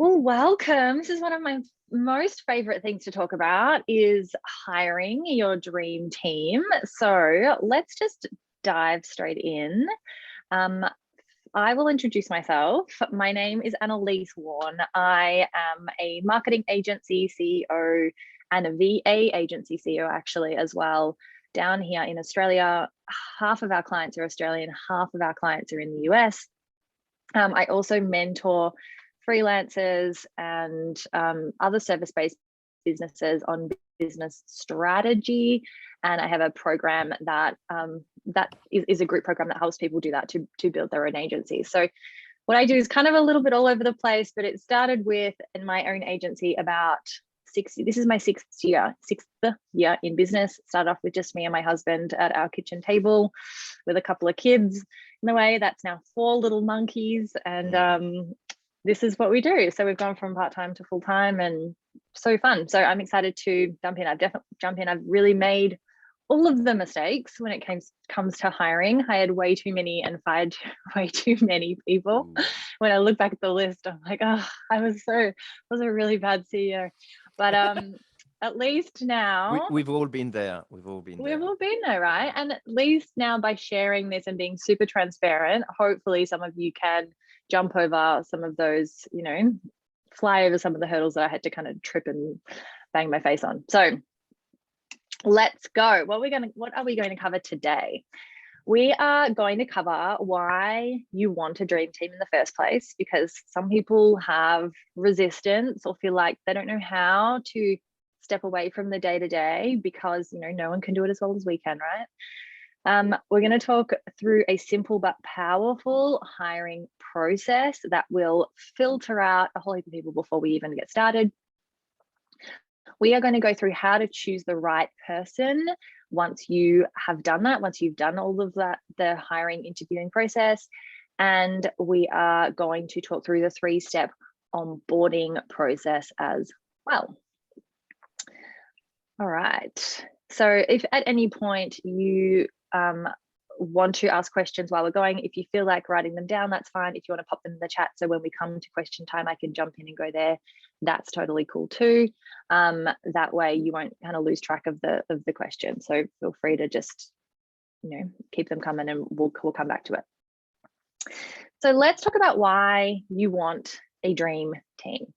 Well, welcome. This is one of my most favorite things to talk about is hiring your dream team. So let's just dive straight in. Um, I will introduce myself. My name is Annelise. I am a marketing agency CEO and a VA agency CEO actually as well down here in Australia. Half of our clients are Australian, half of our clients are in the US. I also mentor freelancers and other service-based businesses on business strategy, and I have a program that that is a group program that helps people do that to build their own agencies. So what I do is kind of a little bit all over the place, but it started with in my own agency about this is my sixth year in business. Started off with just me and my husband at our kitchen table with a couple of kids in the way. That's now 4 little monkeys, and this is what we do. So we've gone from part-time to full-time, and so fun. So I'm excited to jump in. I've definitely jumped in. I've really made all of the mistakes when it comes to hiring. I had way too many and fired way too many people. When I look back at the list, I'm like, oh, I was a really bad CEO. But at least now we've all been there. We've all been there, right? And at least now by sharing this and being super transparent, hopefully some of you can jump over some of those, fly over some of the hurdles that I had to kind of trip and bang my face on. So let's go. What are we going to cover today? We are going to cover why you want a dream team in the first place, because some people have resistance or feel like they don't know how to step away from the day-to-day because no one can do it as well as we can, right? We're going to talk through a simple but powerful hiring process that will filter out a whole heap of people before we even get started. We are going to go through how to choose the right person once you have done that, once you've done all of that, the hiring interviewing process. And we are going to talk through the 3-step onboarding process as well. All right. So if at any point you want to ask questions while we're going, if you feel like writing them down, that's fine. If you want to pop them in the chat, so when we come to question time, I can jump in and go there. That's totally cool too. That way you won't kind of lose track of the question. So feel free to just, keep them coming, and we'll come back to it. So let's talk about why you want a dream team.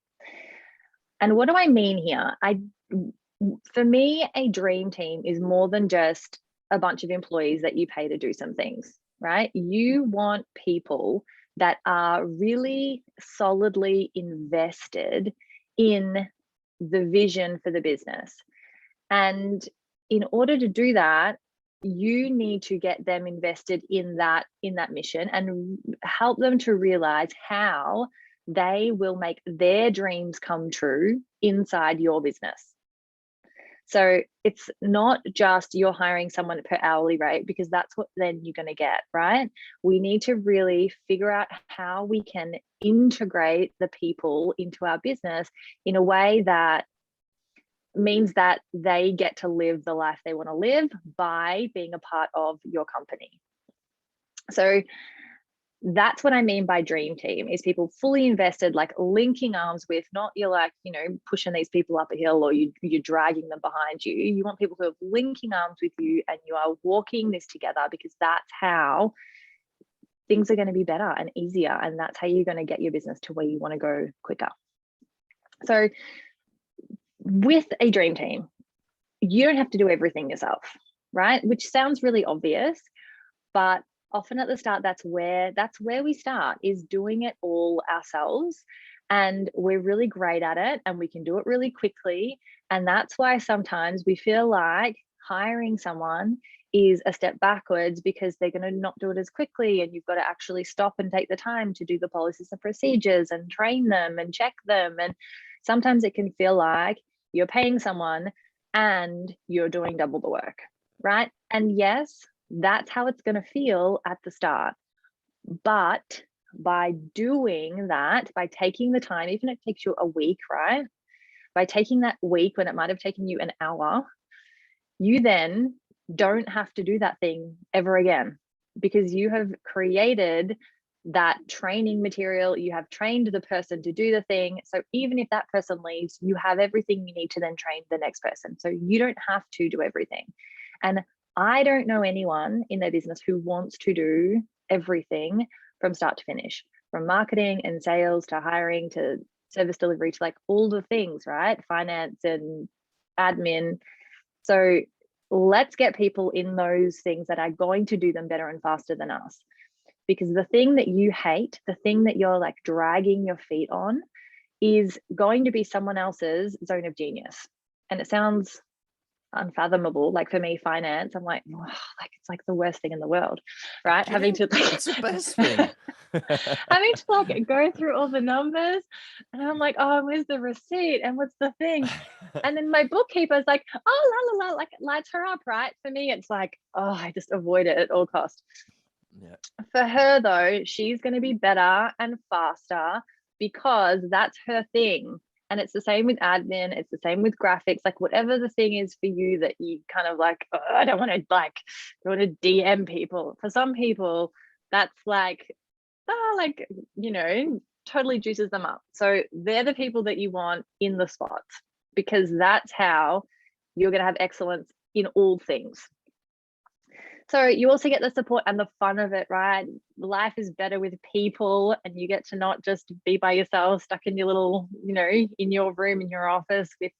And what do I mean here? For me, a dream team is more than just a bunch of employees that you pay to do some things, right? You want people that are really solidly invested in the vision for the business. And in order to do that, you need to get them invested in that mission and help them to realize how they will make their dreams come true inside your business. So it's not just you're hiring someone per hourly rate, because that's what then you're going to get, right? We need to really figure out how we can integrate the people into our business in a way that means that they get to live the life they want to live by being a part of your company. So that's what I mean by dream team, is people fully invested, like linking arms with, not you're like, pushing these people up a hill or you're dragging them behind you. You want people who are linking arms with you and you are walking this together, because that's how things are going to be better and easier. And that's how you're going to get your business to where you want to go quicker. So with a dream team, you don't have to do everything yourself, right? Which sounds really obvious, but often at the start, that's where we start, is doing it all ourselves. And we're really great at it and we can do it really quickly. And that's why sometimes we feel like hiring someone is a step backwards, because they're going to not do it as quickly. And you've got to actually stop and take the time to do the policies and procedures and train them and check them. And sometimes it can feel like you're paying someone and you're doing double the work, right? And yes, that's how it's going to feel at the start. But by doing that, by taking the time, even if it takes you a week, right? By taking that week when it might have taken you an hour, you then don't have to do that thing ever again, because you have created that training material, you have trained the person to do the thing. So even if that person leaves, you have everything you need to then train the next person. So you don't have to do everything. And I don't know anyone in their business who wants to do everything from start to finish, from marketing and sales to hiring to service delivery to like all the things, right? Finance and admin. So let's get people in those things that are going to do them better and faster than us. Because the thing that you hate, the thing that you're like dragging your feet on, is going to be someone else's zone of genius. And it sounds unfathomable. Like for me, finance, I'm like, oh, like it's like the worst thing in the world, right? Having to like, it's the best thing. having to like go through all the numbers, and I'm like, oh, where's the receipt and what's the thing? And then my bookkeeper's like, oh, la la la, like lights her up, right? For me, it's like, oh, I just avoid it at all costs. Yeah. For her though, she's going to be better and faster because that's her thing. And it's the same with admin, it's the same with graphics, like whatever the thing is for you that you kind of like, oh, I don't want to DM people. For some people, that's like, totally juices them up. So they're the people that you want in the spots, because that's how you're going to have excellence in all things. So you also get the support and the fun of it, right? Life is better with people, and you get to not just be by yourself, stuck in your little, in your room, in your office with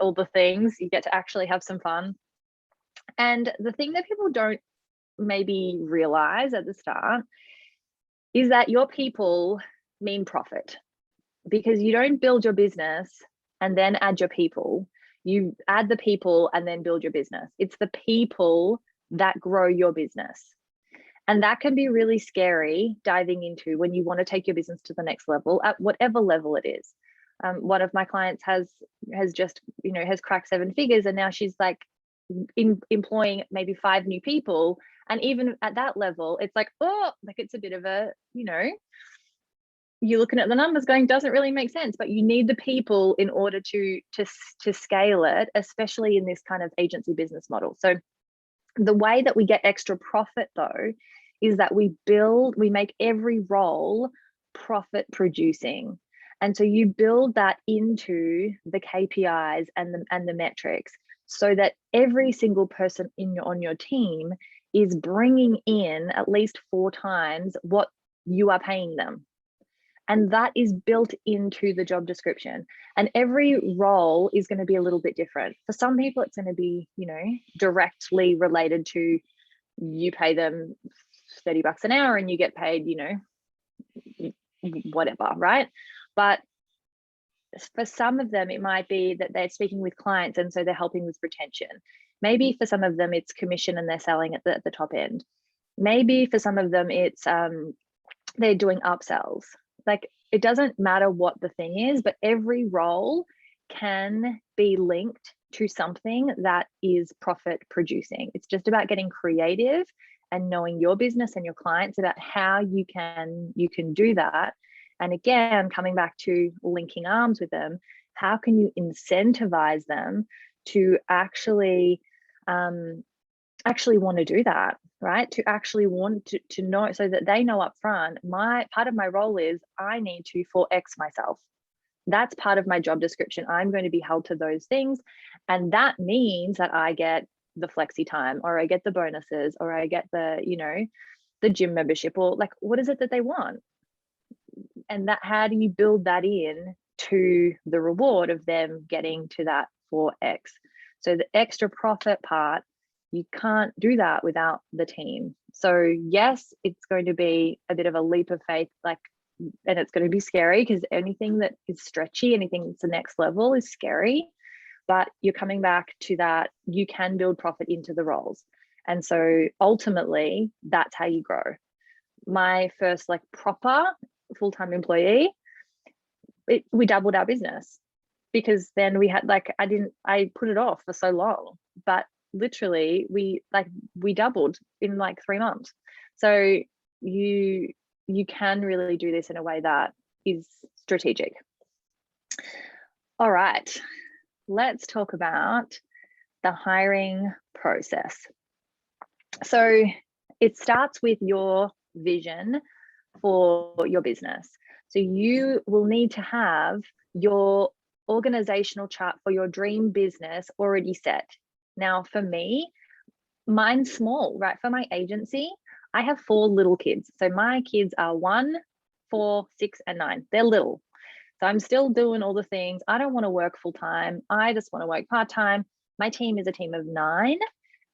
all the things. You get to actually have some fun. And the thing that people don't maybe realize at the start is that your people mean profit, because you don't build your business and then add your people. You add the people and then build your business. It's the people that grow your business. And that can be really scary diving into when you want to take your business to the next level, at whatever level it is. One of my clients has just, has cracked 7 figures, and now she's like employing maybe 5 new people. And even at that level, it's like, oh, like it's a bit of a, you're looking at the numbers going, doesn't really make sense, but you need the people in order to scale it, especially in this kind of agency business model. So the way that we get extra profit though, is that we make every role profit producing. And so you build that into the KPIs and the metrics, so that every single person on your team is bringing in at least 4 times what you are paying them. And that is built into the job description. And every role is going to be a little bit different. For some people, it's going to be, directly related to, you pay them $30 an hour and you get paid, whatever, right? But for some of them, it might be that they're speaking with clients, and so they're helping with retention. Maybe for some of them, it's commission and they're selling at the top end. Maybe for some of them, it's they're doing upsells. Like, it doesn't matter what the thing is, but every role can be linked to something that is profit producing. It's just about getting creative and knowing your business and your clients about how you can do that. And again, coming back to linking arms with them, how can you incentivize them to actually want to do that, right? To actually want to know, so that they know up front, part of my role is I need to 4x myself. That's part of my job description. I'm going to be held to those things. And that means that I get the flexi time, or I get the bonuses, or I get the, the gym membership, or like, what is it that they want? And that, how do you build that in to the reward of them getting to that 4x? So the extra profit part, you can't do that without the team. So yes, it's going to be a bit of a leap of faith, and it's going to be scary, because anything that is stretchy, anything that's the next level is scary, but you're coming back to that, you can build profit into the roles. And so ultimately, that's how you grow. My first proper full-time employee, we doubled our business, because then we had I put it off for so long, but literally we doubled in 3 months. So you can really do this in a way that is strategic. All right, let's talk about the hiring process. So it starts with your vision for your business. So you will need to have your organizational chart for your dream business already set. Now, for me, mine's small, right? For my agency, I have 4 little kids. So my kids are 1, 4, 6, and 9. They're little. So I'm still doing all the things. I don't want to work full time. I just want to work part time. My team is a team of 9,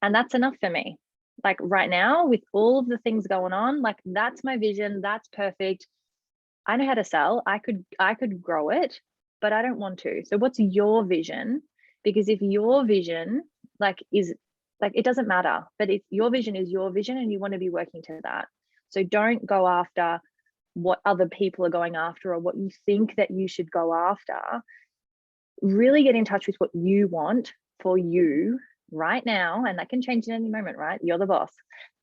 and that's enough for me. Like right now, with all of the things going on, like that's my vision. That's perfect. I know how to sell. I could grow it, but I don't want to. So what's your vision? Because if your vision is it doesn't matter, but if your vision is your vision and you want to be working to that. So don't go after what other people are going after or what you think that you should go after. Really get in touch with what you want for you right now, and that can change at any moment, right? You're the boss,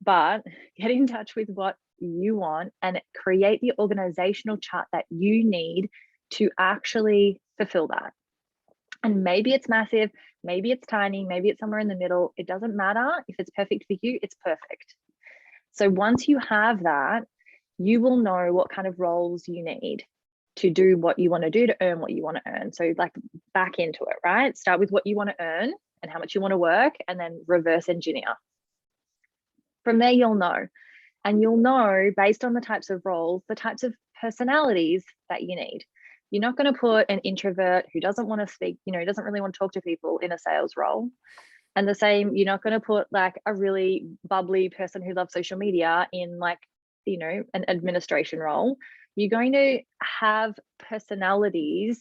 but get in touch with what you want and create the organizational chart that you need to actually fulfill that. And maybe it's massive, maybe it's tiny, maybe it's somewhere in the middle. It doesn't matter. If it's perfect for you, it's perfect. So once you have that, you will know what kind of roles you need to do what you want to do to earn what you want to earn. So like back into it, right? Start with what you want to earn and how much you want to work, and then reverse engineer. From there, you'll know. And you'll know based on the types of roles, the types of personalities that you need. You're not going to put an introvert who doesn't want to speak, doesn't really want to talk to people in a sales role. And the same, you're not going to put like a really bubbly person who loves social media in like, an administration role. You're going to have personalities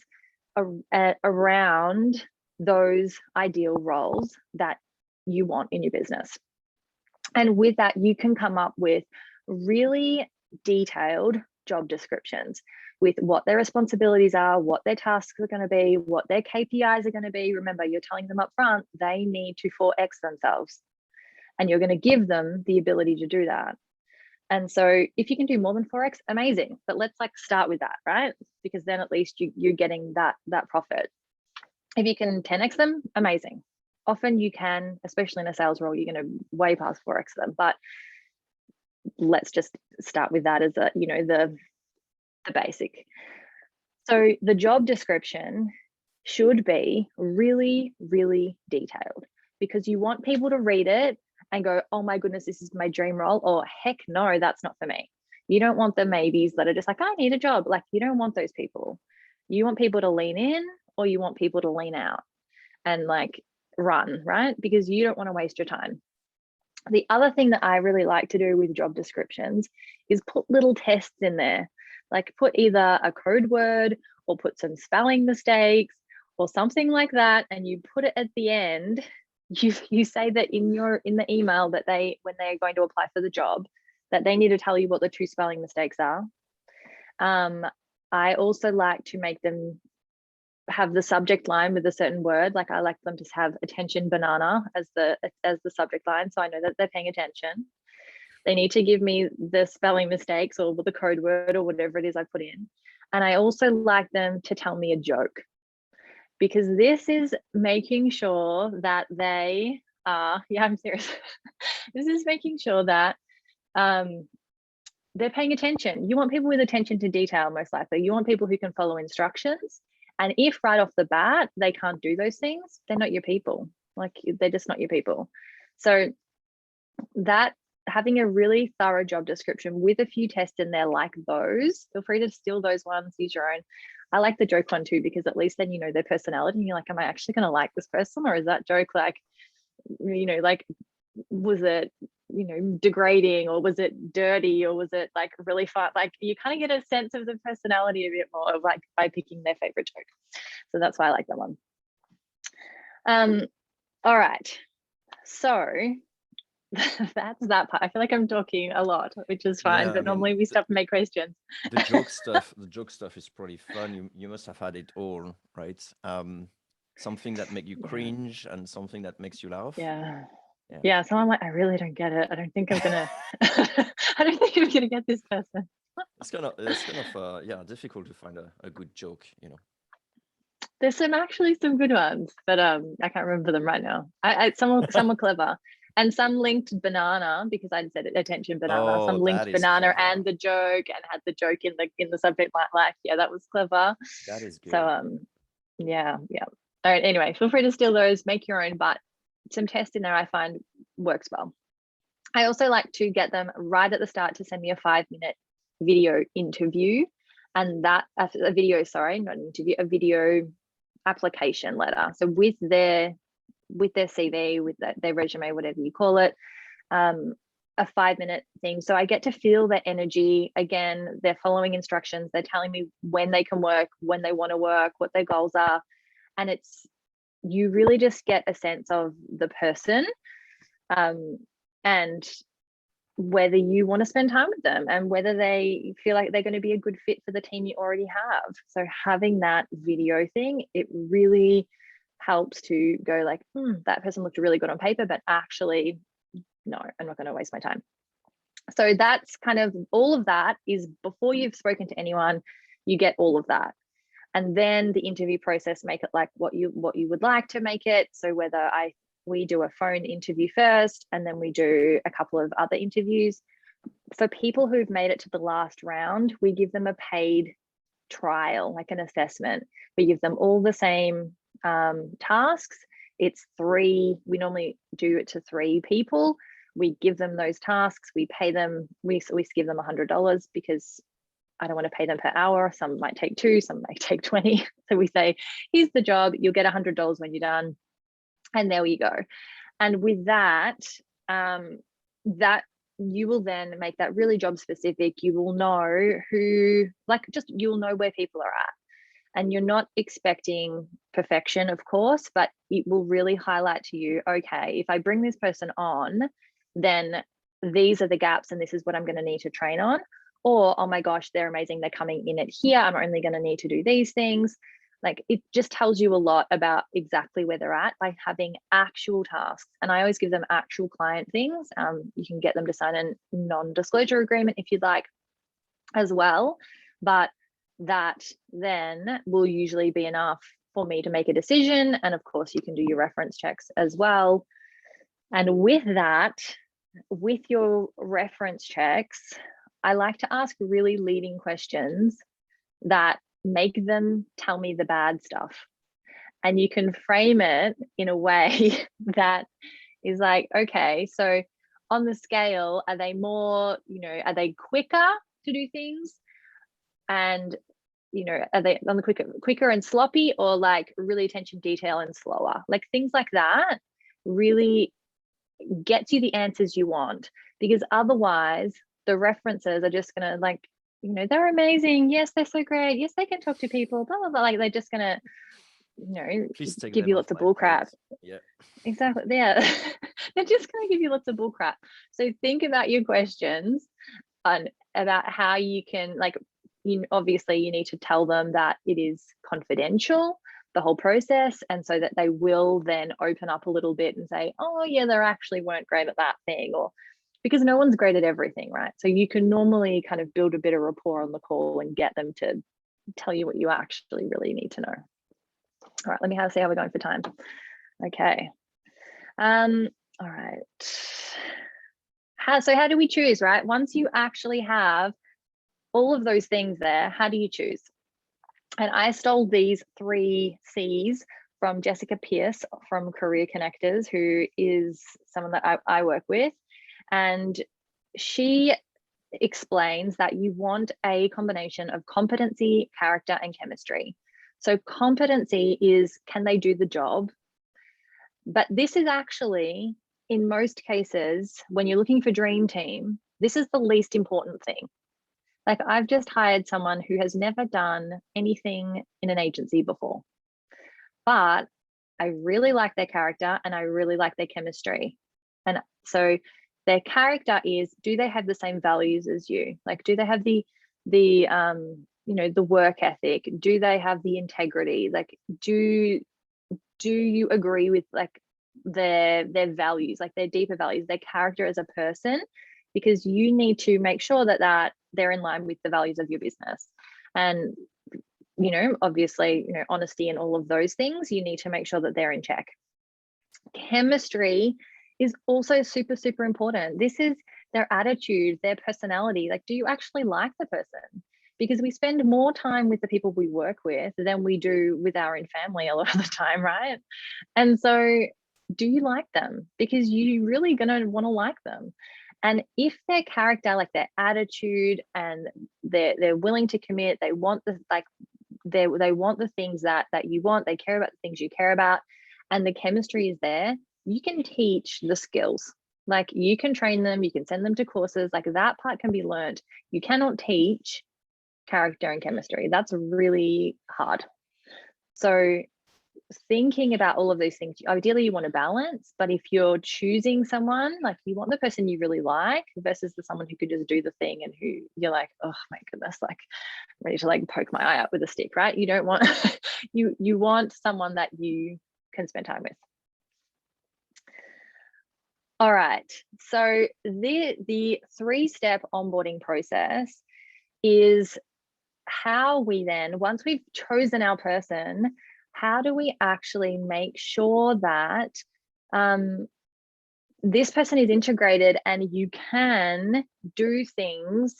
around those ideal roles that you want in your business. And with that, you can come up with really detailed job descriptions with what their responsibilities are, what their tasks are going to be, what their KPIs are going to be. Remember, you're telling them up front, they need to 4x themselves, and you're going to give them the ability to do that. And so if you can do more than 4x, amazing. But let's start with that, right? Because then at least you're getting that profit. If you can 10x them, amazing. Often you can, especially in a sales role, you're going to way past 4x them. But let's just start with that as the basic. So the job description should be really, really detailed, because you want people to read it and go, oh my goodness, this is my dream role, or heck no, that's not for me. You don't want the maybes that are just like, I need a job. Like, you don't want those people. You want people to lean in, or you want people to lean out and run, right? Because you don't want to waste your time. The other thing that I really like to do with job descriptions is put little tests in there, like put either a code word or put some spelling mistakes or something like that, and you put it at the end. You say that in the email that when they're going to apply for the job, that they need to tell you what the 2 spelling mistakes are. I also like to make them have the subject line with a certain word. Like I like them to have attention banana as the subject line, so I know that they're paying attention. They need to give me the spelling mistakes or the code word or whatever it is I put in. And I also like them to tell me a joke, because this is making sure that they are, I'm serious. This is making sure that they're paying attention. You want people with attention to detail, most likely. You want people who can follow instructions. And if right off the bat, they can't do those things, they're not your people. They're just not your people. So that having a really thorough job description with a few tests in there like those, feel free to steal those ones, use your own. I like the joke one too, because at least then you know their personality and you're like, am I actually going to like this person, or is that joke was it degrading, or was it dirty, or was it really fun? You kind of get a sense of the personality a bit more of by picking their favorite joke. So that's why I like that one. All right, so that's that part. I feel like I'm talking a lot, which is fine, but normally we stop and make questions. The joke stuff is pretty fun. You must have had it all, right? Something that make you cringe and something that makes you laugh. Yeah, so I'm like, I really don't get it. I don't think I'm gonna I don't think I'm gonna get this person. It's kind of difficult to find a good joke, There's some good ones, but I can't remember them right now. Some were clever. And some linked banana because I'd said attention banana. Oh, some that linked is banana clever. and the joke and had the joke in the subject line. Like, yeah, that was clever. That is good. So yeah. All right, anyway, feel free to steal those, make your own, but some tests in there I find works well. I also like to get them right at the start to send me a 5-minute video interview, and that a video, sorry, not an interview, a video application letter. So with their CV, with their resume, whatever you call it, a 5-minute thing. So I get to feel their energy. Again, they're following instructions. They're telling me when they can work, when they want to work, what their goals are. And you really just get a sense of the person, and whether you want to spend time with them and whether they feel like they're going to be a good fit for the team you already have. So having that video thing, it really helps to go like, that person looked really good on paper, but actually, no, I'm not going to waste my time. So that's kind of all of that is before you've spoken to anyone, you get all of that. And then the interview process, make it like what you would like to make it. So whether we do a phone interview first, and then we do a couple of other interviews. For people who've made it to the last round, we give them a paid trial, like an assessment. We give them all the same tasks. It's 3, we normally do it to 3 people. We give them those tasks, we pay them, we give them $100 because I don't want to pay them per hour. Some might take 2, some might take 20. So we say, here's the job, you'll get $100 when you're done. And there you go. And with that, that you will then make that really job specific. You will know you'll know where people are at. And you're not expecting perfection, of course, but it will really highlight to you, okay, if I bring this person on, then these are the gaps and this is what I'm going to need to train on. Or, oh my gosh, they're amazing, they're coming in at here, I'm only going to need to do these things. Like, it just tells you a lot about exactly where they're at by having actual tasks. And I always give them actual client things. You can get them to sign a non-disclosure agreement if you'd like as well. But that then will usually be enough for me to make a decision. And of course, you can do your reference checks as well. And with that, with your reference checks, I like to ask really leading questions that make them tell me the bad stuff. And you can frame it in a way that is like, okay, so on the scale, are they more, are they quicker to do things? And, are they on the quicker and sloppy, or like really attention detail and slower? Like things like that really gets you the answers you want, because otherwise the references are just going to like, they're amazing. Yes, they're so great. Yes, they can talk to people, blah, blah, blah. Like they're just going to, give you lots of bull crap. Yeah, exactly. Yeah. They're just going to give you lots of bull crap. So think about your questions and about how you can, like, obviously you need to tell them that it is confidential, the whole process, and so that they will then open up a little bit and say, oh yeah, they actually weren't great at that thing, or because no one's great at everything, right? So you can normally kind of build a bit of rapport on the call and get them to tell you what you actually really need to know. All right, let me see how we're going for time. Okay. All right. So how do we choose, right? Once you actually have all of those things there, how do you choose? And I stole these 3 C's from Jessica Pierce from Career Connectors, who is someone that I work with. And she explains that you want a combination of competency, character, and chemistry. So competency is, can they do the job? But this is actually, in most cases, when you're looking for dream team, this is the least important thing. Like, I've just hired someone who has never done anything in an agency before, but I really like their character and I really like their chemistry. And so their character is, do they have the same values as you? Like, do they have the work ethic? Do they have the integrity? Like, do you agree with like their values, like their deeper values, their character as a person? Because you need to make sure that they're in line with the values of your business. And, obviously, honesty and all of those things, you need to make sure that they're in check. Chemistry is also super, super important. This is their attitude, their personality. Like, do you actually like the person? Because we spend more time with the people we work with than we do with our own family a lot of the time, right? And so do you like them? Because you're really going to want to like them. And if their character, like their attitude, and they're willing to commit, they want the, like, they want the things that you want, they care about the things you care about, and the chemistry is there, you can teach the skills. Like, you can train them, you can send them to courses, like that part can be learned. You cannot teach character and chemistry. That's really hard. So thinking about all of these things, ideally you want to balance, but if you're choosing someone, like, you want the person you really like versus the someone who could just do the thing and who you're like, oh my goodness, like, I'm ready to like poke my eye out with a stick, right? You don't want you want someone that you can spend time with. All right, so the 3-step onboarding process is how we then, once we've chosen our person, how do we actually make sure that this person is integrated and you can do things,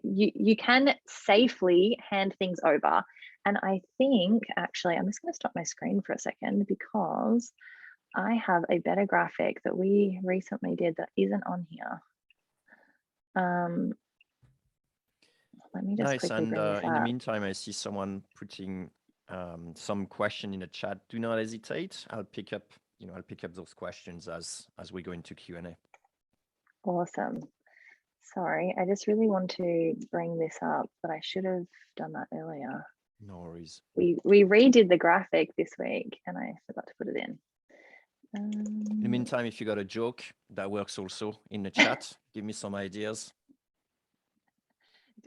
you can safely hand things over. And I think, actually, I'm just going to stop my screen for a second because I have a better graphic that we recently did that isn't on here. Let me just Nice. quickly And bring this in the up. meantime, I see someone putting some question in the chat. Do not hesitate. I'll pick up those questions as we go into Q&A. Awesome. Sorry, I just really want to bring this up, but I should have done that earlier. No worries. We redid the graphic this week and I forgot to put it in. In the meantime, if you got a joke, that works also in the chat. Give me some ideas.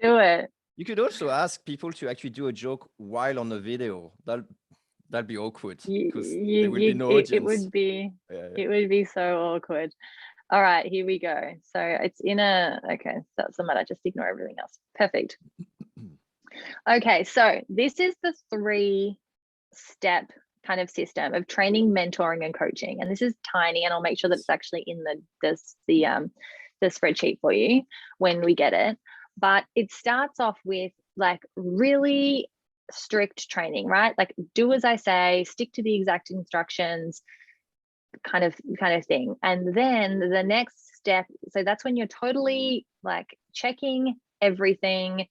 Do it. You could also ask people to actually do a joke while on the video. That'd be awkward because there would be no audience. It would be, it would be so awkward. All right, here we go. So it's in a, okay, that's the matter. Just ignore everything else. Perfect. Okay, so this is the 3-step kind of system of training, mentoring, and coaching. And this is tiny, and I'll make sure that it's actually in the spreadsheet for you when we get it. But it starts off with like really strict training, right? Like, do as I say, stick to the exact instructions, kind of thing. And then the next step, so that's when you're totally like checking everything.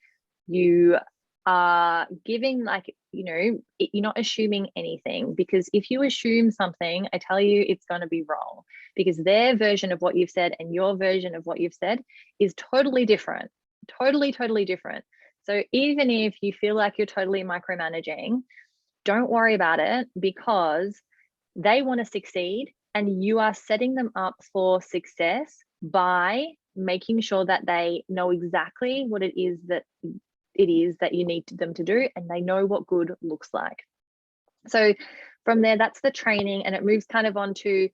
You are giving, like, you know, you're not assuming anything, because if you assume something, I tell you, it's going to be wrong, because their version of what you've said and your version of what you've said is totally different. Totally different. So even if you feel like you're totally micromanaging, don't worry about it, because they want to succeed and you are setting them up for success by making sure that they know exactly what it is that you need them to do, and they know what good looks like. So from there, that's the training, and it moves kind of onto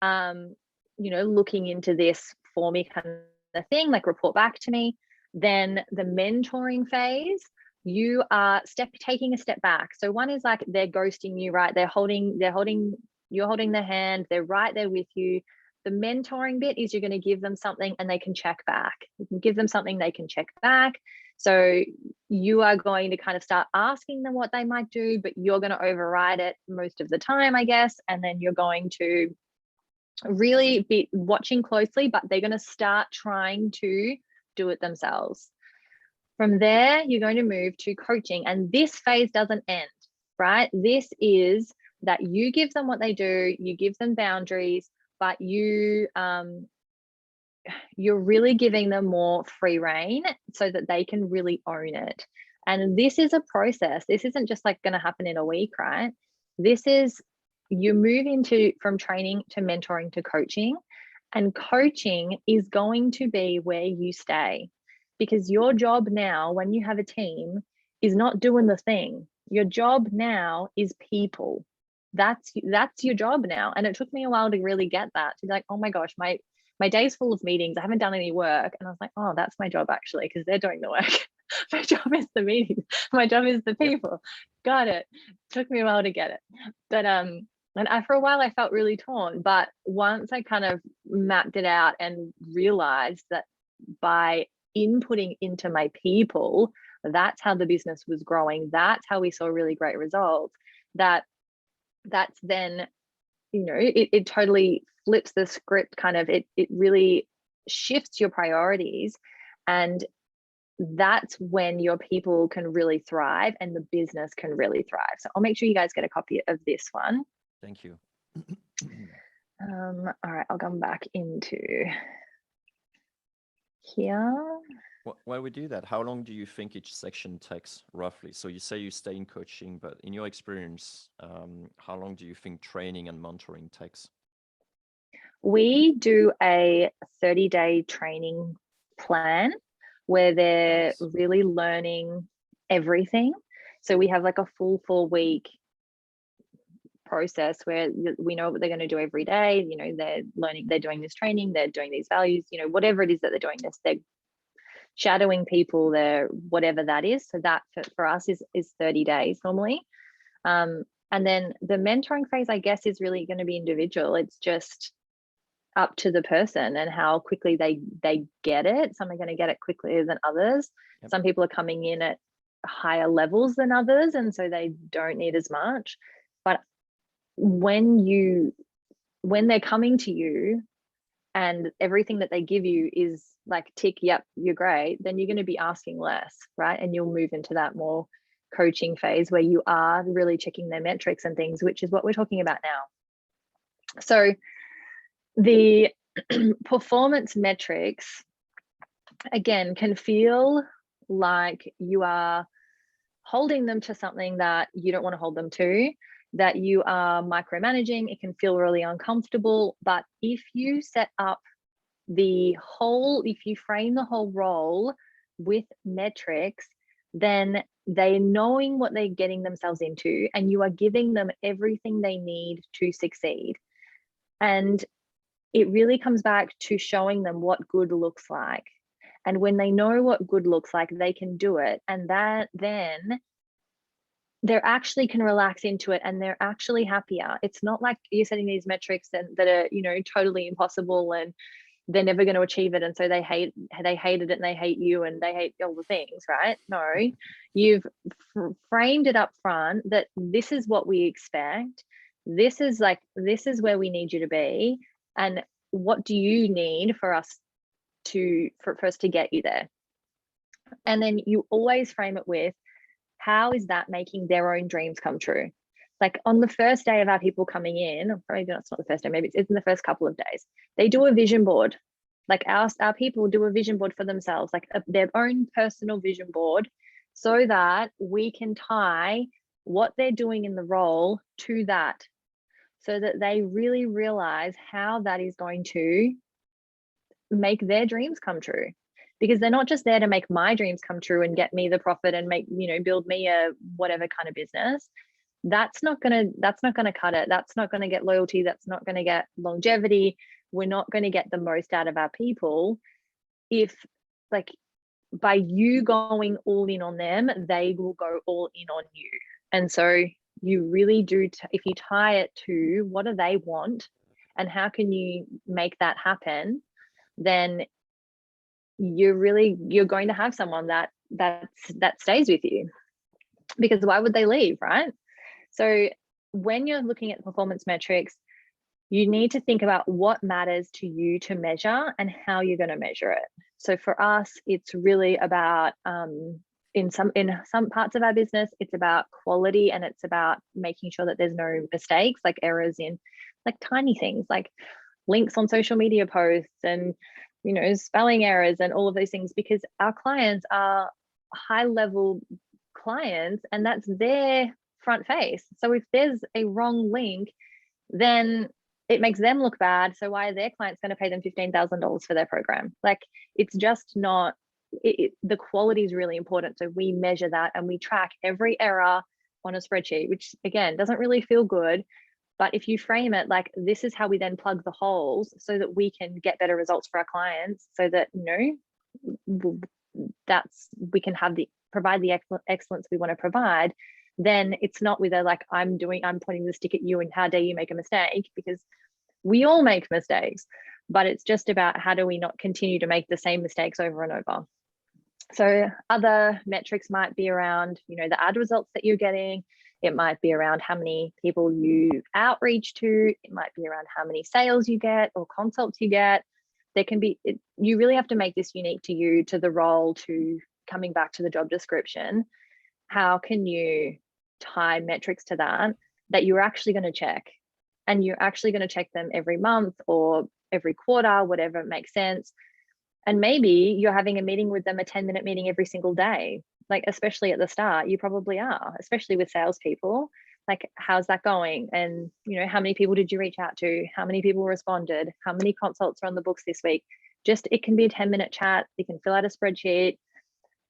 you know, looking into this for me kind of thing, like report back to me. Then the mentoring phase, you are taking a step back. So one is like they're ghosting you, right? You're holding their hand, they're right there with you. The mentoring bit is you're going to give them something and they can check back. You can give them something, they can check back. So you are going to kind of start asking them what they might do, but you're going to override it most of the time, I guess. And then you're going to really be watching closely, but they're going to start trying to do it themselves. From there, you're going to move to coaching, and this phase doesn't end, right? This is that you give them what they do, you give them boundaries, but you're really giving them more free reign so that they can really own it. And this is a process. This isn't just like going to happen in a week, right? This is, you move into from training to mentoring to coaching, and coaching is going to be where you stay, because your job now, when you have a team, is not doing the thing. Your job now is people. That's your job now. And it took me a while to really get that, to be like, oh my gosh, my day's full of meetings, I haven't done any work. And I was like, oh, that's my job actually, because they're doing the work. My job is the meetings. My job is the people. Got it. Took me a while to get it. But And for a while I felt really torn, but once I kind of mapped it out and realized that by inputting into my people, that's how the business was growing, that's how we saw really great results, that's then, you know, it totally flips the script, kind of, it really shifts your priorities, and that's when your people can really thrive and the business can really thrive. So I'll make sure you guys get a copy of this one. Thank you. All right, I'll come back into here. While we do that, how long do you think each section takes roughly? So you say you stay in coaching, but in your experience, how long do you think training and mentoring takes? We do a 30-day training plan where they're Nice. really learning everything. So we have like a full 4-week process where we know what they're going to do every day. You know, they're learning, they're doing this training, they're doing these values, you know, whatever it is that they're doing this, they're shadowing people, they're whatever that is. So that for us is 30 days normally. And then the mentoring phase, I guess, is really going to be individual. It's just up to the person and how quickly they get it. Some are going to get it quicker than others. Yep. Some people are coming in at higher levels than others, and so they don't need as much. But when they're coming to you and everything that they give you is like, tick, yep, you're great, then you're going to be asking less, right? And you'll move into that more coaching phase where you are really checking their metrics and things, which is what we're talking about now. So the performance metrics, again, can feel like you are holding them to something that you don't want to hold them to, that you are micromanaging. It can feel really uncomfortable. But if you set up if you frame the whole role with metrics, then they're knowing what they're getting themselves into, and you are giving them everything they need to succeed. And it really comes back to showing them what good looks like. And when they know what good looks like, they can do it. And that then they're actually can relax into it and they're actually happier. It's not like you're setting these metrics that are, you know, totally impossible and they're never going to achieve it. And so they hated it and they hate you and they hate all the things, right? No, you've framed it up front that this is what we expect. This is where we need you to be. And what do you need for us to get you there? And then you always frame it with, how is that making their own dreams come true? Like on the first day of our people coming in, or maybe it's not the first day, maybe it's in the first couple of days, they do a vision board. Like our people do a vision board for themselves, like their own personal vision board, so that we can tie what they're doing in the role to that, so that they really realize how that is going to make their dreams come true. Because they're not just there to make my dreams come true and get me the profit and make, you know, build me a whatever kind of business. That's not gonna cut it. That's not gonna get loyalty. That's not gonna get longevity. We're not gonna get the most out of our people if, like, by you going all in on them, they will go all in on you. And so you really do, if you tie it to what do they want and how can you make that happen, then you're going to have someone that stays with you, because why would they leave, right? So when you're looking at performance metrics, you need to think about what matters to you to measure and how you're going to measure it. So for us, it's really about in some parts of our business, it's about quality, and it's about making sure that there's no mistakes, like errors in like tiny things like links on social media posts and, you know, spelling errors and all of those things, because our clients are high level clients and that's their front face. So if there's a wrong link, then it makes them look bad. So why are their clients going to pay them $15,000 for their program? Like, it's just not, the quality is really important. So we measure that and we track every error on a spreadsheet, which again, doesn't really feel good. But if you frame it like, this is how we then plug the holes so that we can get better results for our clients, so that, you know, we can provide the excellence we want to provide, then it's not with a like, I'm pointing the stick at you and how dare you make a mistake, because we all make mistakes, but it's just about how do we not continue to make the same mistakes over and over. So other metrics might be around, the ad results that you're getting. It might be around how many people you outreach to. It might be around how many sales you get or consults you get. There can be, you really have to make this unique to you, to the role, to coming back to the job description. How can you tie metrics to that you're actually going to check, and you're actually going to check them every month or every quarter, whatever makes sense. And maybe you're having a meeting with them, a 10-minute meeting every single day. Like, especially at the start, you probably are, especially with salespeople. Like, how's that going? And, how many people did you reach out to? How many people responded? How many consults are on the books this week? Just, it can be a 10-minute chat. You can fill out a spreadsheet,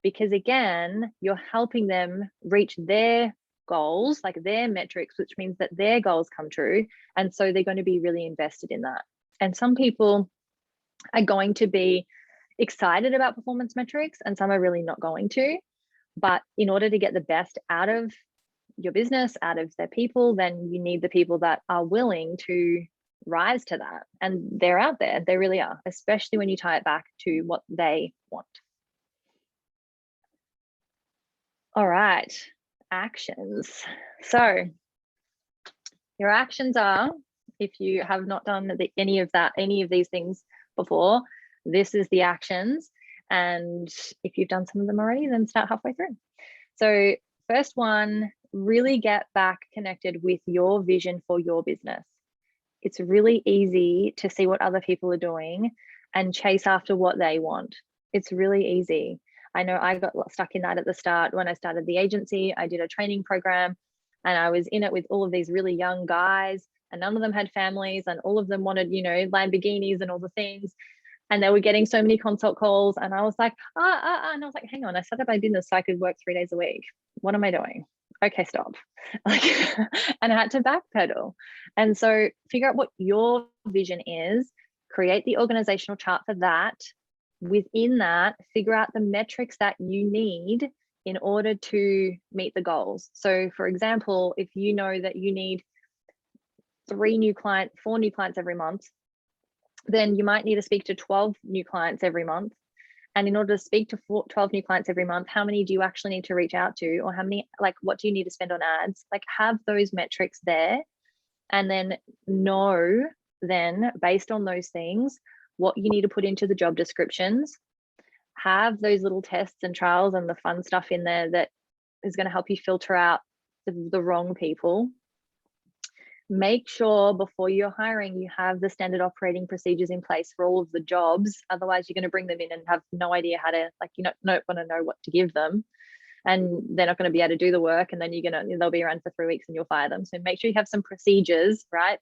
because again, you're helping them reach their goals, like their metrics, which means that their goals come true. And so they're going to be really invested in that. And some people are going to be excited about performance metrics and some are really not going to. But in order to get the best out of your business, out of their people, then you need the people that are willing to rise to that. And they're out there, they really are, especially when you tie it back to what they want. All right, actions. So your actions are, if you have not done any of these things before, this is the actions. And if you've done some of them already, then start halfway through. So first one, really get back connected with your vision for your business. It's really easy to see what other people are doing and chase after what they want. It's really easy. I know I got stuck in that at the start. When I started the agency, I did a training program and I was in it with all of these really young guys, and none of them had families, and all of them wanted, Lamborghinis and all the things. And they were getting so many consult calls. And I was like, and I was like, hang on, I set up my business so I could work 3 days a week. What am I doing? Okay, stop. And I had to backpedal. And so figure out what your vision is, create the organizational chart for that. Within that, figure out the metrics that you need in order to meet the goals. So for example, if you know that you need 4 new clients every month, then you might need to speak to 12 new clients every month. And in order to speak to 12 new clients every month, how many do you actually need to reach out to? Or how many, what do you need to spend on ads? Have those metrics there, and then know then, based on those things, what you need to put into the job descriptions. Have those little tests and trials and the fun stuff in there that is going to help you filter out the wrong people. Make sure before you're hiring, you have the standard operating procedures in place for all of the jobs. Otherwise, you're going to bring them in and have no idea how to, you're not going to know what to give them. And they're not going to be able to do the work. And then they'll be around for 3 weeks and you'll fire them. So make sure you have some procedures, right?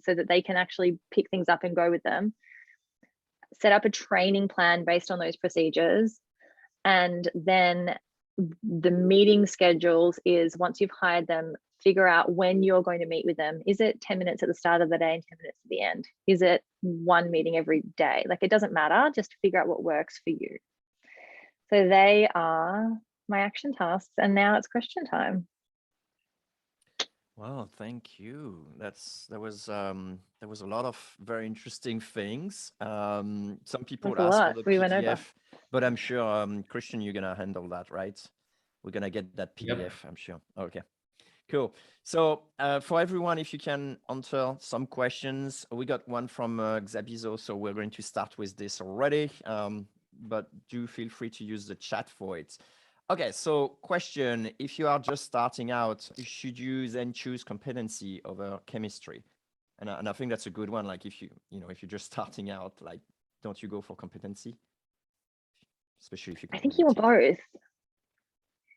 So that they can actually pick things up and go with them. Set up a training plan based on those procedures. And then the meeting schedules is, once you've hired them, figure out when you're going to meet with them. Is it 10 minutes at the start of the day and 10 minutes at the end? Is it one meeting every day? It doesn't matter, just figure out what works for you. So they are my action tasks, and now it's question time. Well, thank you. There was a lot of very interesting things. Some people asked for the PDF, but I'm sure Christian, you're gonna handle that, right? We're gonna get that PDF, yep. I'm sure. Okay, cool. So for everyone, if you can answer some questions, we got one from Xabizo, so we're going to start with this already. But do feel free to use the chat for it. Okay, so question, if you are just starting out, should you then choose competency over chemistry? And I think that's a good one. If you're just starting out, don't you go for competency? Especially if you I think you want both.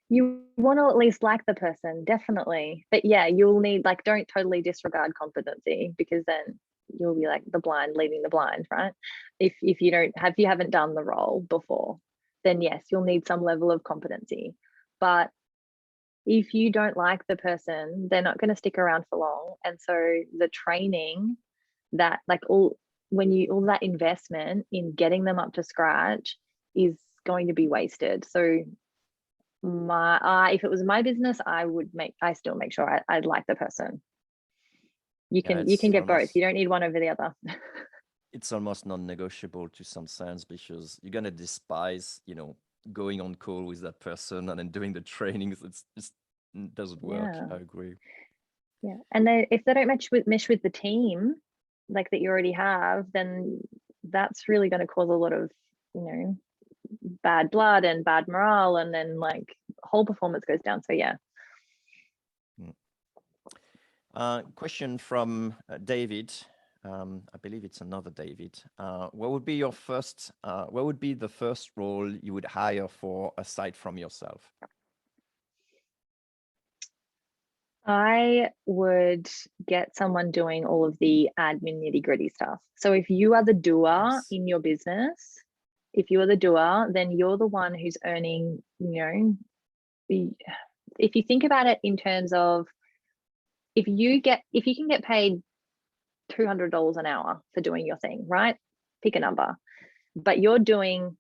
You want to at least like the person, definitely. But yeah, you'll need, don't totally disregard competency, because then you'll be like the blind leading the blind, right? If you haven't done the role before, then yes, you'll need some level of competency. But if you don't like the person, they're not going to stick around for long. And so the training that all that investment in getting them up to scratch is going to be wasted. So if it was my business, I still make sure I'd like the person. You can get both. You don't need one over the other. It's almost non-negotiable to some sense, because you're gonna despise, going on call with that person and then doing the trainings. It doesn't work. I agree. Yeah, and if they don't mesh with the team, like that you already have, then that's really going to cause a lot of, bad blood and bad morale, and then like whole performance goes down. So yeah. Question from David. I believe it's another David. What would be the first role you would hire for aside from yourself? I would get someone doing all of the admin nitty-gritty stuff. So if you are the doer in your business, if you are the doer, then you're the one who's earning, if you think about it in terms of, if you can get paid $200 an hour for doing your thing, right? Pick a number, but you're doing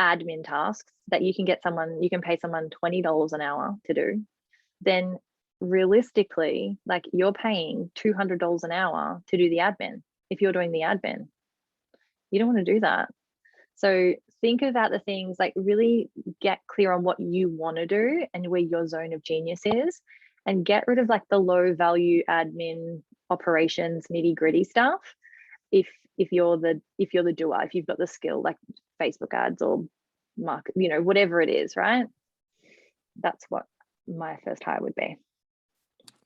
admin tasks that you can pay someone $20 an hour to do, then realistically, like, you're paying $200 an hour to do the admin. If you're doing the admin, you don't want to do that. So think about the things, like really get clear on what you want to do and where your zone of genius is, and get rid of like the low value admin operations nitty gritty stuff. If you're the doer, if you've got the skill, like Facebook ads or market, whatever it is, right? That's what my first hire would be.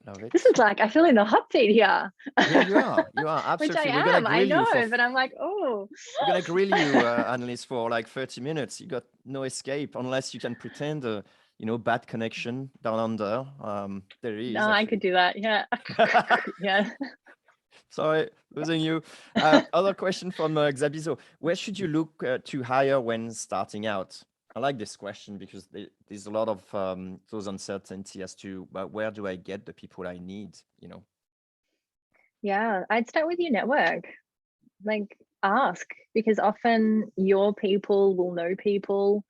Love it. This is like, I feel in the hot seat here. Yeah, you are absolutely. Which I am. I know, but I'm like, oh. We're gonna grill you, Annelise, for like 30 minutes. You got no escape unless you can pretend bad connection down under. There is. No, I could do that. Yeah. Yeah. Sorry, losing you. Other question from Xabizo. Where should you look to hire when starting out? I like this question because there's a lot of those uncertainty as to, but where do I get the people I need? Yeah, I'd start with your network. Like, ask, because often your people will know people.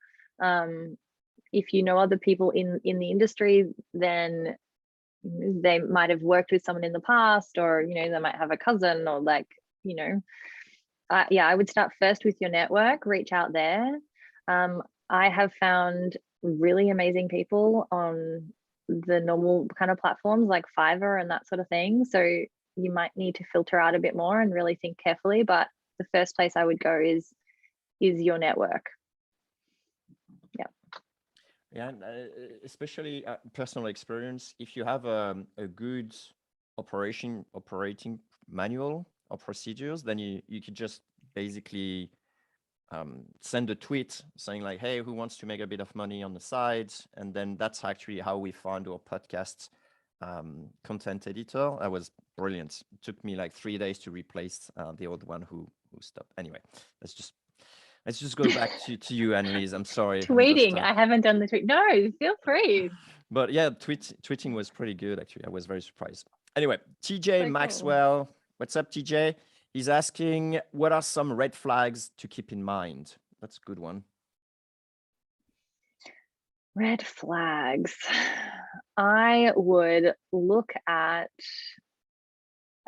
If you know other people in the industry, then they might have worked with someone in the past, or they might have a cousin, or like, I would start first with your network. Reach out there. I have found really amazing people on the normal kind of platforms like Fiverr and that sort of thing. So you might need to filter out a bit more and really think carefully, but the first place I would go is your network. Yeah, and especially personal experience. If you have a good operating manual or procedures, then you could just basically send a tweet saying like, hey, who wants to make a bit of money on the side? And then that's actually how we found our podcast content editor. That was brilliant. It took me like 3 days to replace the old one who stopped. Anyway, let's just go back to you, Annelise. I'm sorry. Tweeting. I haven't done the tweet. No, feel free. But yeah, tweeting was pretty good, actually. I was very surprised. Anyway, TJ Maxwell. Cool. What's up, TJ? He's asking, what are some red flags to keep in mind? That's a good one. Red flags. I would look at,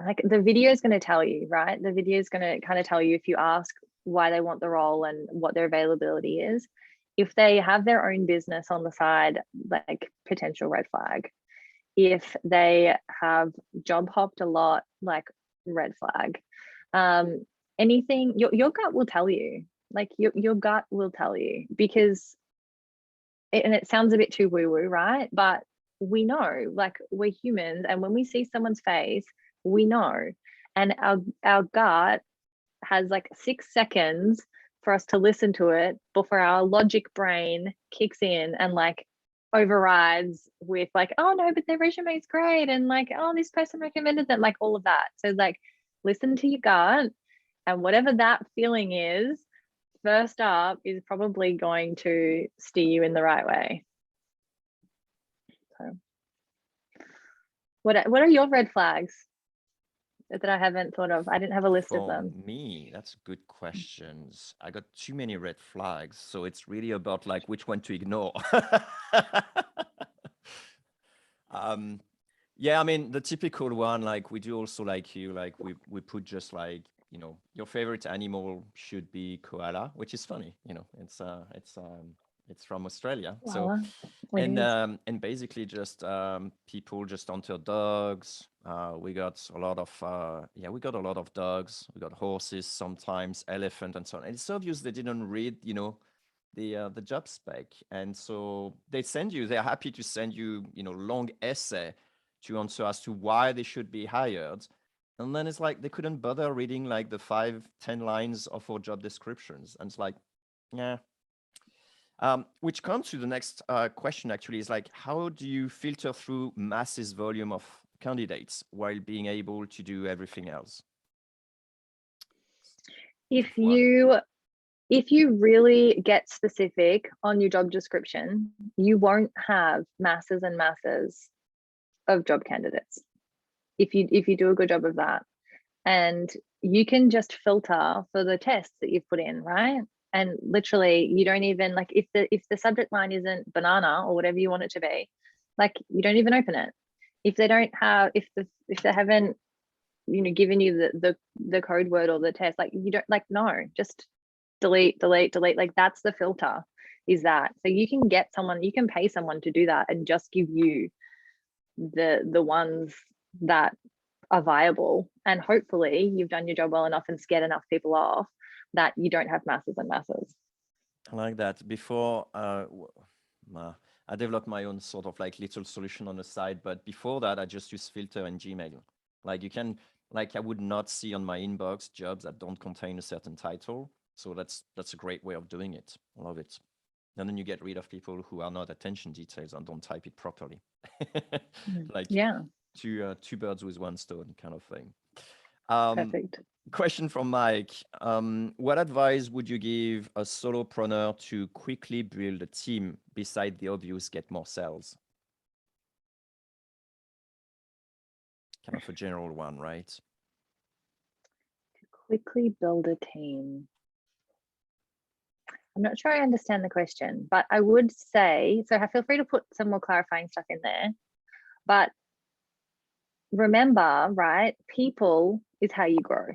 like, the video is going to tell you, right? The video is going to kind of tell you, if you ask why they want the role and what their availability is. If they have their own business on the side, like, potential red flag. If they have job hopped a lot, like, red flag. Anything, your gut will tell you, like, your gut will tell you, because and it sounds a bit too woo-woo, right? But we know, like, we're humans, and when we see someone's face, we know, and our gut has like 6 seconds for us to listen to it before our logic brain kicks in and like overrides with like, oh no, but their resume is great, and like, oh, this person recommended them, like all of that. So like, listen to your gut, and whatever that feeling is, first up is probably going to steer you in the right way. So what are your red flags? that I haven't thought of? I didn't have a list of For them. me, that's good questions. I got too many red flags, so it's really about like which one to ignore. Yeah, I mean the typical one, like we do also like you, like we put just like, you know, your favorite animal should be koala, which is funny, you know, it's from Australia. So Voila, it is. and basically just people just onto dogs. We got a lot of yeah, we got a lot of dogs. We got horses, sometimes elephant, and so on. And it's obvious they didn't read, you know, the job spec, and so they're happy to send you, you know, long essay to answer as to why they should be hired. And then it's like they couldn't bother reading like the 5-10 lines of our job descriptions. And it's like, yeah. Which comes to the next question actually is like, how do you filter through massive volume of candidates while being able to do everything else? If you really get specific on your job description, you won't have masses and masses of job candidates. If you do a good job of that, and you can just filter for the tests that you've put in, right? And literally, you don't even like if the subject line isn't banana or whatever you want it to be, like you don't even open it. If they don't have, if they haven't, you know, given you the code word or the test, like you don't like no, just delete. Like that's the filter, is that. So you can get someone, you can pay someone to do that and just give you the ones that are viable, and hopefully you've done your job well enough and scared enough people off that you don't have masses and masses. I like that. Before I developed my own sort of like little solution on the side, but before that I just use filter in Gmail. Like you can, like I would not see on my inbox jobs that don't contain a certain title. So that's a great way of doing it. I love it. And then you get rid of people who are not attention details and don't type it properly. Like Yeah, two birds with one stone kind of thing. perfect. Question from Mike. What advice would you give a solopreneur to quickly build a team beside the obvious get more sales? Kind of a general one, right? To quickly build a team. I'm not sure I understand the question, but I would say, so feel free to put some more clarifying stuff in there. But remember, right, people is how you grow.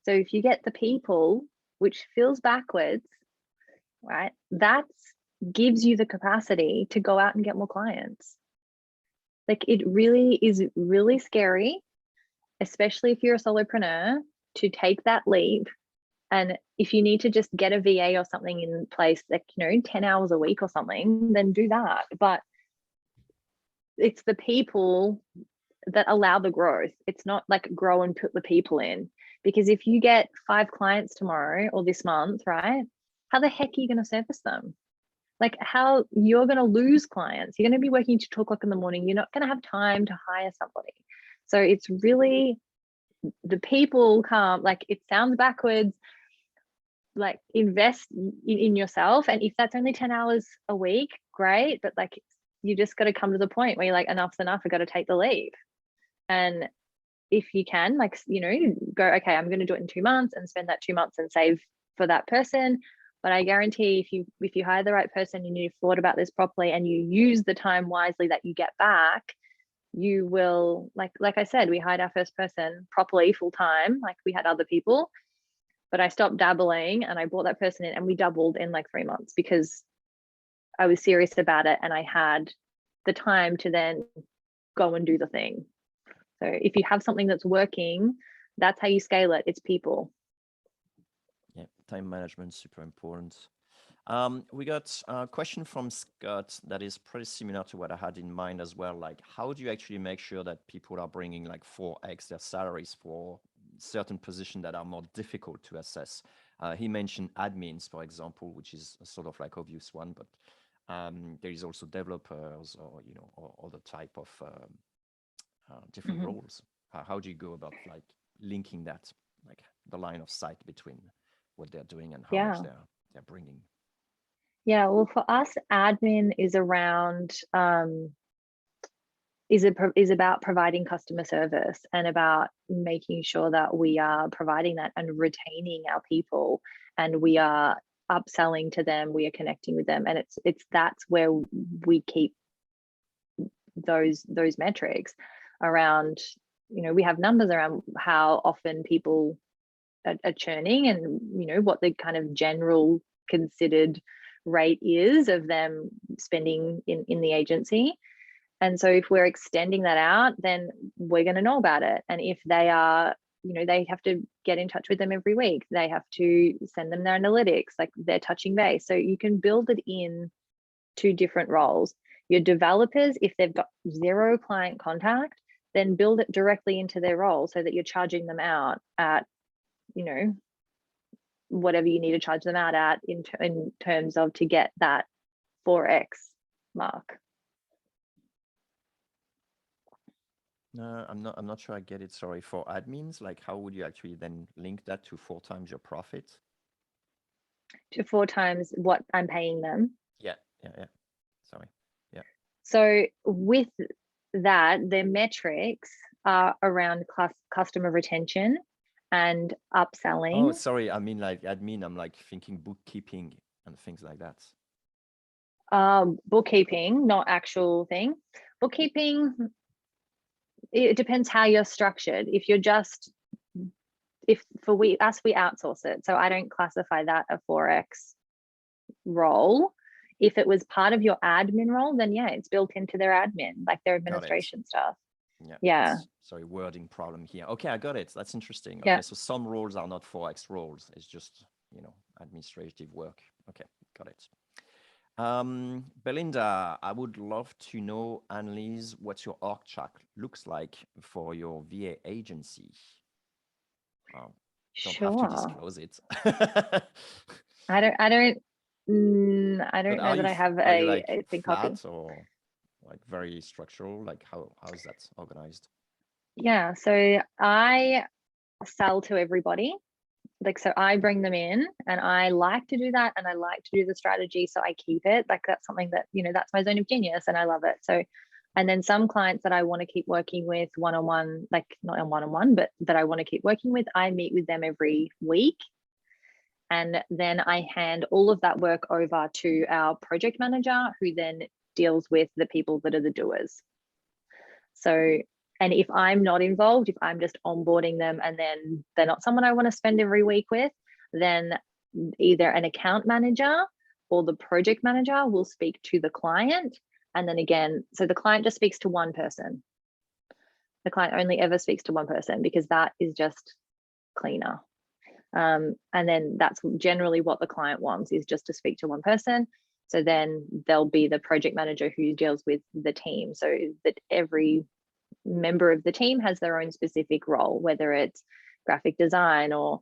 So if you get the people, which feels backwards, right, that gives you the capacity to go out and get more clients. Like it really is really scary, especially if you're a solopreneur, to take that leap. And if you need to just get a VA or something in place, like, you know, 10 hours a week or something, then do that. But it's the people that allow the growth. It's not like grow and put the people in. Because if you get 5 clients tomorrow or this month, right, how the heck are you going to service them? Like how you're going to lose clients. You're going to be working till 2 o'clock in the morning. You're not going to have time to hire somebody. So it's really the people come, like it sounds backwards, like invest in yourself. And if that's only 10 hours a week, great. But like you just got to come to the point where you're like, enough's enough. I got to take the leap. And if you can, like, you know, go, okay, I'm going to do it in 2 months and spend that 2 months and save for that person. But I guarantee if you hire the right person and you've thought about this properly and you use the time wisely that you get back, you will, like I said, we hired our first person properly full time. Like we had other people, but I stopped dabbling and I brought that person in and we doubled in like 3 months because I was serious about it and I had the time to then go and do the thing. So if you have something that's working, that's how you scale it. It's people. Yeah, time management, super important. We got a question from Scott that is pretty similar to what I had in mind as well. Like, how do you actually make sure that people are bringing like 4x their salaries for certain positions that are more difficult to assess? He mentioned admins, for example, which is a sort of like obvious one, but there is also developers or, you know, or other type of different roles. How do you go about like linking that, like the line of sight between what they're doing and how much they're bringing? Yeah, well, for us, admin is around is about providing customer service and about making sure that we are providing that and retaining our people, and we are upselling to them, we are connecting with them, and that's where we keep those metrics around. We have numbers around how often people are churning, and what the kind of general considered rate is of them spending in the agency. And so if we're extending that out, then we're going to know about it. And if they are, they have to get in touch with them every week. They have to send them their analytics, like they're touching base. So you can build it in to different roles. Your developers, if they've got 0 client contact, then build it directly into their role so that you're charging them out at, whatever you need to charge them out at in terms of to get that 4x mark. No, I'm not sure I get it. Sorry. For admins, like how would you actually then link that to 4 times your profit? To 4 times what I'm paying them. Yeah. Sorry. Yeah. So with that, their metrics are around customer retention and upselling. Oh, sorry. I mean, like admin, I'm like thinking bookkeeping and things like that. Bookkeeping, not actual thing. Bookkeeping, it depends how you're structured. We outsource it. So I don't classify that a 4x role. If it was part of your admin role, then yeah, it's built into their admin, like their administration stuff. Yeah. Sorry, wording problem here. Okay, I got it. That's interesting. Yeah. Okay, so some roles are not 4x roles. It's just, administrative work. Okay, got it. Belinda, I would love to know, Annelise, what your org chart looks like for your VA agency. Don't have to disclose it. I don't know that I have a thing copy. Or like very structural, like how is that organized? Yeah, so I sell to everybody. Like, so I bring them in and I like to do that, and I like to do the strategy, so I keep it. Like that's something that, that's my zone of genius and I love it. So, and then some clients that I want to keep working with one-on-one, like not on one-on-one, but that I want to keep working with, I meet with them every week. And then I hand all of that work over to our project manager, who then deals with the people that are the doers. So, and if I'm not involved, if I'm just onboarding them and then they're not someone I want to spend every week with, then either an account manager or the project manager will speak to the client. And then again, so the client just speaks to one person. The client only ever speaks to one person because that is just cleaner. And then that's generally what the client wants, is just to speak to one person. So then there'll be the project manager who deals with the team, so that every member of the team has their own specific role, whether it's graphic design or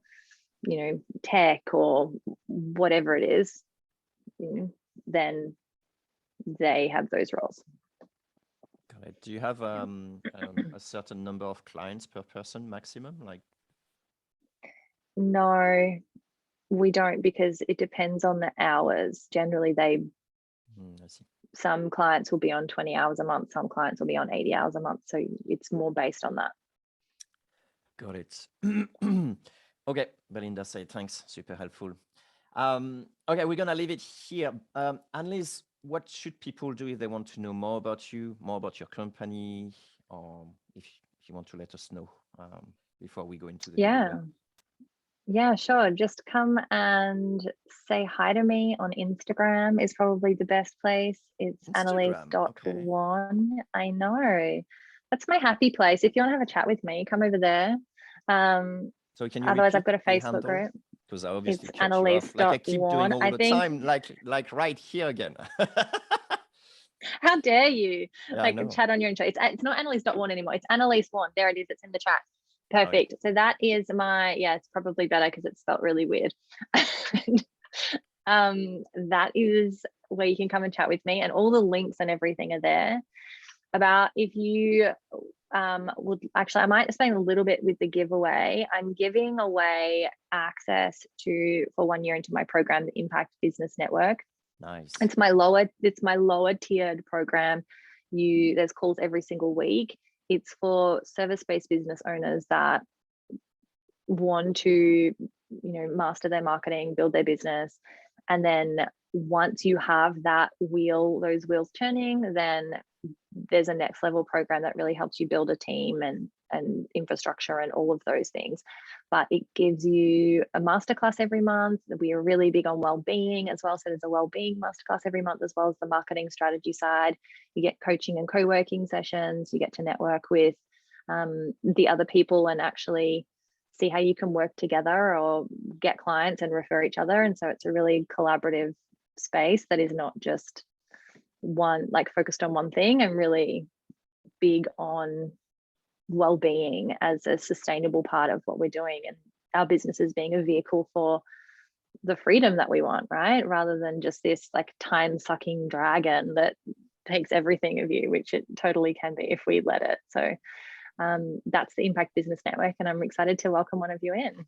tech or whatever it is, then they have those roles. Got it. Do you have a certain number of clients per person maximum? Like, no, we don't, because it depends on the hours. Generally, I see. Some clients will be on 20 hours a month, some clients will be on 80 hours a month. So it's more based on that. Got it. Okay, Belinda, say thanks. Super helpful. Okay, we're going to leave it here. Annelise, what should people do if they want to know more about you, more about your company, or if you want to let us know before we go into the video? Yeah, sure. Just come and say hi to me on Instagram is probably the best place. It's Annelise.1. Okay. I know. That's my happy place. If you want to have a chat with me, come over there. So can you otherwise, I've got a Facebook group. Because I obviously cut you off. Like I keep doing all the time, like right here again. How dare you? Yeah, chat on your intro. It's not Annelise.1 anymore. It's Annelise1. There it is. It's in the chat. Perfect. So that is it's probably better because it's spelled really weird. That is where you can come and chat with me, and all the links and everything are there. About if you would actually, I might explain a little bit with the giveaway. I'm giving away access for 1 year into my program, the Impact Business Network. Nice. It's my lower tiered program. there's calls every single week. It's for service-based business owners that want to, master their marketing, build their business. And then once you have those wheels turning, then there's a next level program that really helps you build a team and infrastructure and all of those things. But it gives you a masterclass every month. We are really big on well-being as well. So there's a well-being masterclass every month, as well as the marketing strategy side. You get coaching and co-working sessions. You get to network with the other people and actually see how you can work together or get clients and refer each other. And so it's a really collaborative space that is not just focused on one thing, and really big on well-being as a sustainable part of what we're doing, and our business is being a vehicle for the freedom that we want, right? Rather than just this time-sucking dragon that takes everything of you, which it totally can be if we let it. So that's the Impact Business Network, and I'm excited to welcome one of you in.